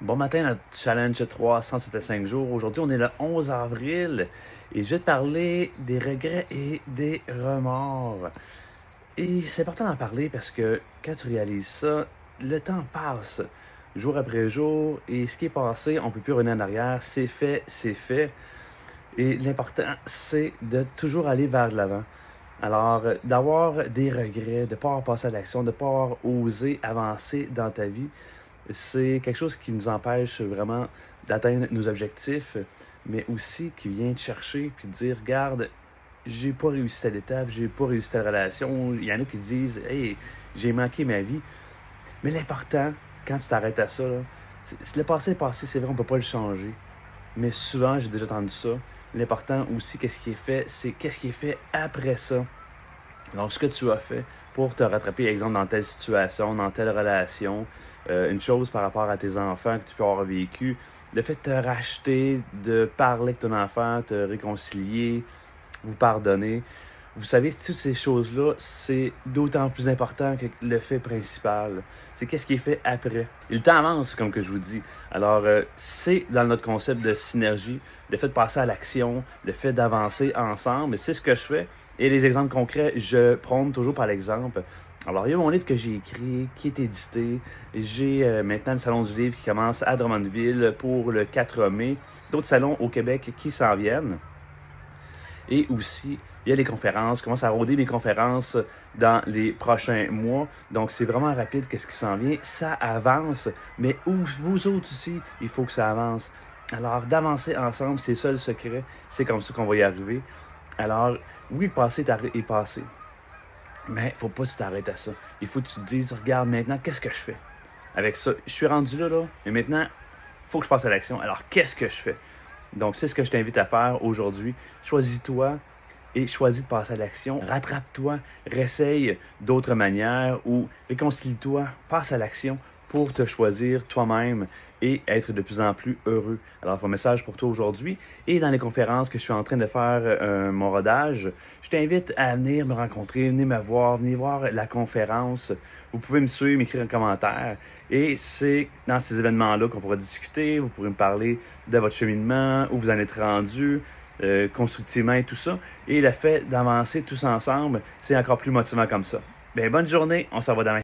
Bon matin, notre challenge 365 jours. Aujourd'hui, on est le 11 avril et je vais te parler des regrets et des remords. Et c'est important d'en parler parce que quand tu réalises ça, le temps passe jour après jour et ce qui est passé, on ne peut plus revenir en arrière. C'est fait, c'est fait. Et l'important, c'est de toujours aller vers l'avant. Alors, d'avoir des regrets, de ne pas avoir passé à l'action, de ne pas avoir osé avancer dans ta vie, c'est quelque chose qui nous empêche vraiment d'atteindre nos objectifs, mais aussi qui vient te chercher puis te dire, regarde, j'ai pas réussi telle étape, j'ai pas réussi telle relation. Il y en a qui te disent, hey, j'ai manqué ma vie. Mais l'important, quand tu t'arrêtes à ça, là, le passé est passé, c'est vrai, on peut pas le changer. Mais souvent, j'ai déjà entendu ça. L'important aussi, qu'est-ce qui est fait, c'est qu'est-ce qui est fait après ça. Donc, ce que tu as fait pour te rattraper, exemple, dans telle situation, dans telle relation, une chose par rapport à tes enfants que tu peux avoir vécu, le fait de te racheter, de parler avec ton enfant, te réconcilier, vous pardonner. Vous savez, toutes ces choses-là, c'est d'autant plus important que le fait principal. C'est qu'est-ce qui est fait après. Et le temps avance, comme que je vous dis. Alors, c'est dans notre concept de synergie, le fait de passer à l'action, le fait d'avancer ensemble. C'est ce que je fais. Et les exemples concrets, je prône toujours par l'exemple. Alors, il y a mon livre que j'ai écrit, qui est édité. J'ai maintenant le Salon du livre qui commence à Drummondville pour le 4 mai. D'autres salons au Québec qui s'en viennent. Et aussi, il y a les conférences. Je commence à rôder mes conférences dans les prochains mois. Donc, c'est vraiment rapide qu'est-ce qui s'en vient. Ça avance, mais vous autres aussi, il faut que ça avance. Alors, d'avancer ensemble, c'est ça le secret. C'est comme ça qu'on va y arriver. Alors, oui, le passé est passé. Mais il ne faut pas que tu t'arrêtes à ça. Il faut que tu te dises, regarde maintenant, qu'est-ce que je fais? Avec ça, je suis rendu là, mais maintenant, il faut que je passe à l'action. Alors, qu'est-ce que je fais? Donc, c'est ce que je t'invite à faire aujourd'hui. Choisis-toi et choisis de passer à l'action. Rattrape-toi, réessaye d'autres manières ou réconcilie-toi, passe à l'action pour te choisir toi-même et être de plus en plus heureux. Alors, mon message pour toi aujourd'hui et dans les conférences que je suis en train de faire mon rodage, je t'invite à venir me rencontrer, venir me voir, venir voir la conférence. Vous pouvez me suivre, m'écrire un commentaire et c'est dans ces événements-là qu'on pourra discuter. Vous pourrez me parler de votre cheminement, où vous en êtes rendu, constructivement et tout ça. Et le fait d'avancer tous ensemble, c'est encore plus motivant comme ça. Bien, bonne journée, on s'en va demain.